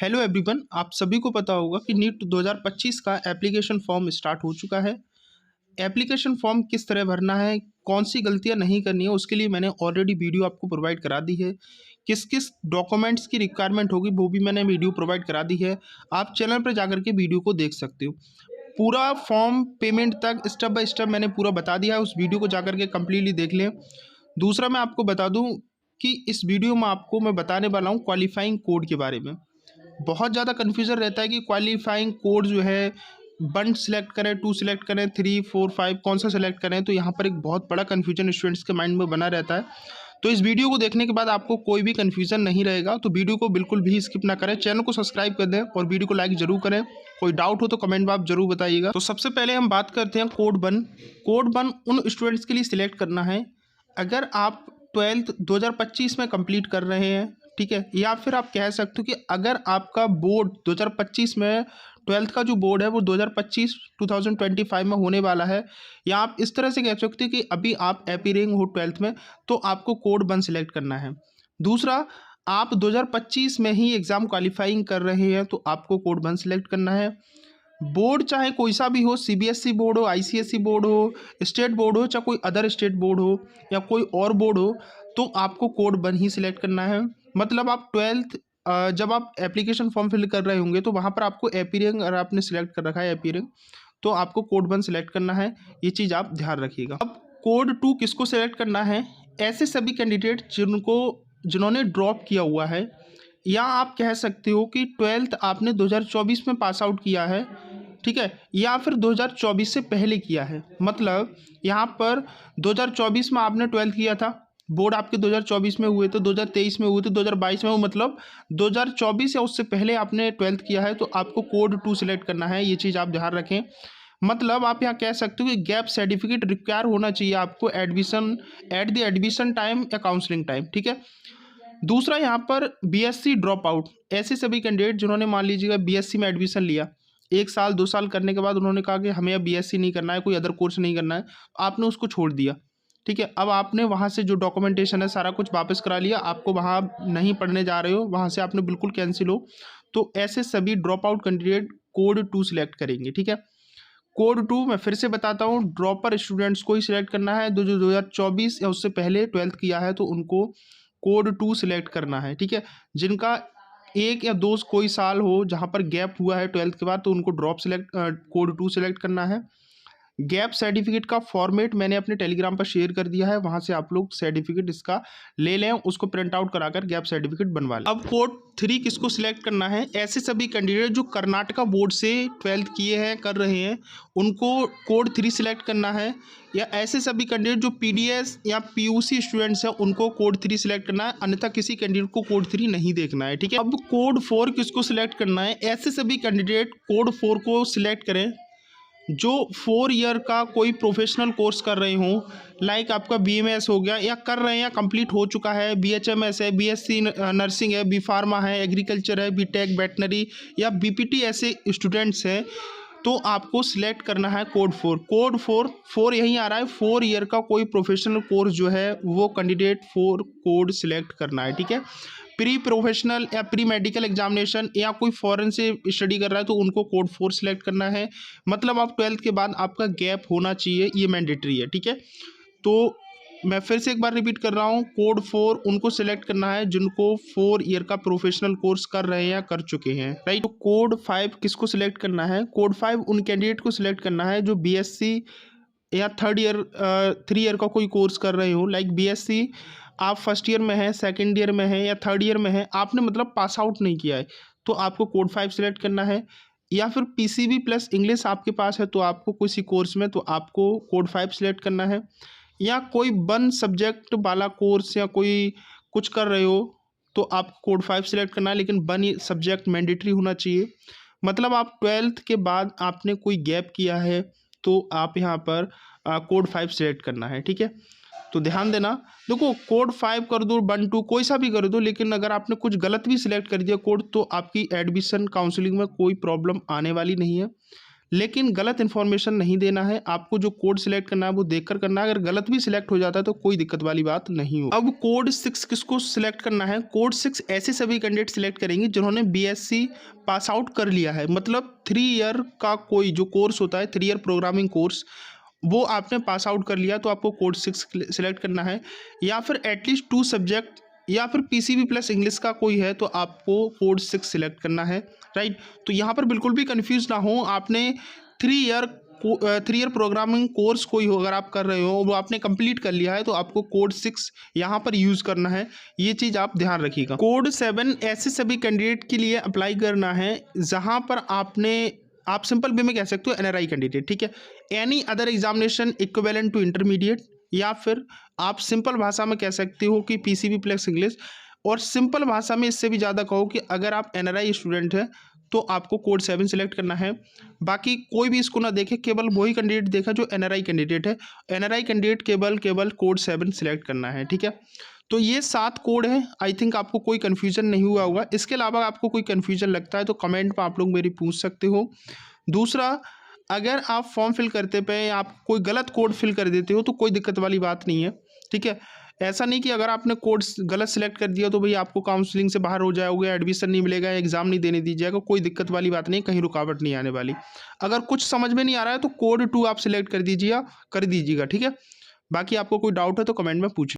Hello everyone, आप सभी को पता होगा कि नीट 2025 का एप्लीकेशन फॉर्म स्टार्ट हो चुका है। एप्लीकेशन फॉर्म किस तरह भरना है, कौन सी गलतियां नहीं करनी है, उसके लिए मैंने ऑलरेडी वीडियो आपको प्रोवाइड करा दी है। किस किस डॉक्यूमेंट्स की रिक्वायरमेंट होगी वो भी मैंने वीडियो प्रोवाइड करा दी है। आप चैनल पर जाकर के वीडियो को देख सकते हो। पूरा फॉर्म पेमेंट तक स्टेप बाय स्टेप मैंने पूरा बता दिया है, उस वीडियो को जाकर के कम्प्लीटली देख लें। दूसरा मैं आपको बता दूं कि इस वीडियो में आपको मैं बताने वाला हूँ क्वालिफाइंग कोड के बारे में। बहुत ज़्यादा कन्फ्यूज़न रहता है कि क्वालिफाइंग कोड जो है 1 सिलेक्ट करें, 2 सिलेक्ट करें, 3, 4, 5 कौन सा सिलेक्ट करें। तो यहाँ पर एक बहुत बड़ा कन्फ्यूजन स्टूडेंट्स के माइंड में बना रहता है। तो इस वीडियो को देखने के बाद आपको कोई भी कन्फ्यूजन नहीं रहेगा। तो वीडियो को बिल्कुल भी स्किप ना करें, चैनल को सब्सक्राइब कर दें और वीडियो को लाइक जरूर करें। कोई डाउट हो तो कमेंट में आप जरूर बताइएगा। तो सबसे पहले हम बात करते हैं कोड 1। कोड 1 उन स्टूडेंट्स के लिए सिलेक्ट करना है अगर आप 12th 2025 में कंप्लीट कर रहे हैं, ठीक है। या फिर आप कह सकते हो कि अगर आपका बोर्ड 2025 में 12th का जो बोर्ड है वो 2025 में होने वाला है, या आप इस तरह से कह सकते हो कि अभी आप अपीयरिंग हो 12th में, तो आपको कोड 1 सिलेक्ट करना है। दूसरा, आप 2025 में ही एग्ज़ाम क्वालिफाइंग कर रहे हैं तो आपको कोड 1 सिलेक्ट करना है। बोर्ड चाहे कोई सा भी हो, सीबीएसई बोर्ड हो, आईसीएसई बोर्ड हो, स्टेट बोर्ड हो, चाहे कोई अदर स्टेट बोर्ड हो या कोई और बोर्ड हो, तो आपको कोड 1 ही सिलेक्ट करना है। मतलब आप 12th जब आप एप्लीकेशन फॉर्म फिल कर रहे होंगे तो वहाँ पर आपको अपीयरिंग, अगर आपने सिलेक्ट कर रखा है अपीयरिंग, तो आपको कोड 1 सिलेक्ट करना है। ये चीज़ आप ध्यान रखिएगा। अब कोड 2 किसको सिलेक्ट करना है? ऐसे सभी कैंडिडेट जिन्होंने ड्रॉप किया हुआ है, या आप कह सकते हो कि 12th आपने 2024 में पास आउट किया है, ठीक है, या फिर 2024 से पहले किया है। मतलब यहाँ पर 2024 में आपने 12th किया था, बोर्ड आपके 2024 में हुए थे, 2023 में हुए थे, 2022 में हुए, मतलब 2024 या उससे पहले आपने 12th किया है, तो आपको कोड 2 सिलेक्ट करना है। ये चीज़ आप ध्यान रखें। मतलब आप यहाँ कह सकते हो कि गैप सर्टिफिकेट रिक्वायर होना चाहिए आपको admission at the admission time या काउंसलिंग टाइम, ठीक है। दूसरा, यहाँ पर बीएससी ड्रॉप आउट, ऐसे सभी कैंडिडेट जिन्होंने मान लीजिएगा बीएससी में एडमिशन लिया, 1 साल 2 साल करने के बाद उन्होंने कहा कि हमें अब बीएससी नहीं करना है, कोई अदर कोर्स नहीं करना है, आपने उसको छोड़ दिया, ठीक है। अब आपने वहाँ से जो डॉक्यूमेंटेशन है सारा कुछ वापस करा लिया, आपको वहाँ नहीं पढ़ने जा रहे हो, वहाँ से आपने बिल्कुल कैंसिल हो, तो ऐसे सभी drop out candidate code 2 select करेंगे, ठीक है। कोड 2 मैं फिर से बताता हूँ, ड्रॉपर स्टूडेंट्स को ही सिलेक्ट करना है। जो 2024 या उससे पहले 12th किया है तो उनको कोड 2 सिलेक्ट करना है, ठीक है। जिनका 1 या 2 कोई साल हो जहाँ पर गैप हुआ है 12th के बाद, तो उनको कोड 2 सिलेक्ट करना है। गैप सर्टिफिकेट का फॉर्मेट मैंने अपने टेलीग्राम पर शेयर कर दिया है, वहाँ से आप लोग सर्टिफिकेट इसका ले लें, उसको प्रिंट आउट कराकर गैप सर्टिफिकेट बनवा लें। अब कोड 3 किसको सिलेक्ट करना है? ऐसे सभी कैंडिडेट जो कर्नाटका बोर्ड से 12th किए हैं, कर रहे हैं, उनको कोड 3 सिलेक्ट करना है। या ऐसे सभी कैंडिडेट जो पीडीएस या पीयूसी स्टूडेंट्स हैं, उनको कोड 3 सिलेक्ट करना है, अन्यथा किसी कैंडिडेट को कोड 3 नहीं देखना है, ठीक है। अब कोड 4 किसको सिलेक्ट करना है? ऐसे सभी कैंडिडेट कोड 4 को सिलेक्ट करें जो 4 ईयर का कोई प्रोफेशनल कोर्स कर रहे हों, लाइक आपका बीएमएस हो गया, या कर रहे हैं या कंप्लीट हो चुका है, बीएचएमएस है, बीएससी नर्सिंग है, बी फार्मा है, एग्रीकल्चर है, बीटेक वेटनरी या बीपीटी, ऐसे स्टूडेंट्स हैं, तो आपको सिलेक्ट करना है कोड 4। कोड 4 यहीं आ रहा है, 4 ईयर का कोई प्रोफेशनल कोर्स जो है वो कैंडिडेट 4 कोड सिलेक्ट करना है, ठीक है। प्री प्रोफेशनल या प्री मेडिकल एग्जामिनेशन या कोई फॉरेन से स्टडी कर रहा है तो उनको कोड 4 सिलेक्ट करना है। मतलब आप 12th के बाद आपका गैप होना चाहिए, ये मैंडेटरी है, ठीक है। तो मैं फिर से एक बार रिपीट कर रहा हूँ, कोड 4 उनको सिलेक्ट करना है जिनको 4 ईयर का प्रोफेशनल कोर्स कर रहे हैं या कर चुके हैं, राइट। तो कोड 5 किसको सिलेक्ट करना है? कोड 5 उन कैंडिडेट को सिलेक्ट करना है जो बीएससी या 3 ईयर का कोई कोर्स कर रहे हो, लाइक बीएससी आप फर्स्ट ईयर में है, सेकेंड ईयर में है या थर्ड ईयर में है, आपने मतलब पास आउट नहीं किया है, तो आपको कोड 5 सिलेक्ट करना है। या फिर पीसीबी प्लस इंग्लिश आपके पास है तो आपको किसी कोर्स में, तो आपको कोड 5 सिलेक्ट करना है। या कोई 1 सब्जेक्ट वाला कोर्स या कोई कुछ कर रहे हो तो आप कोड 5 सिलेक्ट करना है, लेकिन 1 सब्जेक्ट मैंडेटरी होना चाहिए। मतलब आप 12th के बाद आपने कोई गैप किया है तो आप यहाँ पर कोड 5 सिलेक्ट करना है, ठीक है। तो ध्यान देना, देखो कोड 5 कर दो, 1 2 कोई सा भी कर दो, लेकिन अगर आपने कुछ गलत भी सिलेक्ट कर दिया कोड, तो आपकी एडमिशन काउंसलिंग में कोई प्रॉब्लम आने वाली नहीं है। लेकिन गलत इन्फॉर्मेशन नहीं देना है। आपको जो कोड सिलेक्ट करना है वो देखकर करना है। अगर गलत भी सिलेक्ट हो जाता है तो कोई दिक्कत वाली बात नहीं हो। अब कोड 6 किसको सिलेक्ट करना है? कोड 6 ऐसे सभी कैंडिडेट सिलेक्ट करेंगे जिन्होंने बीएससी पास आउट कर लिया है, मतलब 3 ईयर का कोई जो कोर्स होता है, 3 ईयर प्रोग्रामिंग कोर्स, वो आपने पास आउट कर लिया तो आपको कोड 6 सिलेक्ट करना है। या फिर एटलीस्ट 2 सब्जेक्ट या फिर पीसीबी प्लस इंग्लिश का कोई है तो आपको कोड 6 सिलेक्ट करना है, राइट। तो यहाँ पर बिल्कुल भी कंफ्यूज ना हो। आपने 3 ईयर प्रोग्रामिंग कोर्स कोई हो अगर आप कर रहे हो, वो आपने कंप्लीट कर लिया है तो आपको कोड 6 यहाँ पर यूज़ करना है। ये चीज़ आप ध्यान रखिएगा। कोड 7 ऐसे सभी कैंडिडेट के लिए अप्लाई करना है जहाँ पर आप सिंपल वे में कह सकते हो एनआरआई कैंडिडेट, ठीक है। Any other examination equivalent to intermediate, या फिर आप सिंपल भाषा में कह सकते हो कि पीसीबी प्लस इंग्लिश, और सिंपल भाषा में इससे भी ज़्यादा कहो कि अगर आप एनआरआई स्टूडेंट हैं तो आपको कोड 7 सिलेक्ट करना है। बाकी कोई भी इसको ना देखे, केवल वही कैंडिडेट देखा जो एनआरआई कैंडिडेट है। एनआरआई कैंडिडेट केवल कोड 7 सिलेक्ट करना है, ठीक है। तो ये 7 कोड है। आई थिंक आपको कोई कन्फ्यूजन नहीं हुआ होगा। इसके अलावा आपको कोई कन्फ्यूजन लगता है तो कमेंट में आप लोग मेरी पूछ सकते हो। दूसरा, अगर आप फॉर्म फिल करते पे आप कोई गलत कोड फिल कर देते हो तो कोई दिक्कत वाली बात नहीं है, ठीक है। ऐसा नहीं कि अगर आपने कोड गलत सिलेक्ट कर दिया तो भाई आपको काउंसलिंग से बाहर हो जाओगे, एडमिशन नहीं मिलेगा, एग्जाम नहीं देने दीजिएगा। कोई दिक्कत वाली बात नहीं, कहीं रुकावट नहीं आने वाली। अगर कुछ समझ में नहीं आ रहा है तो कोड 2 आप सिलेक्ट कर दीजिएगा, ठीक है। बाकी आपको कोई डाउट है तो कमेंट में पूछिए।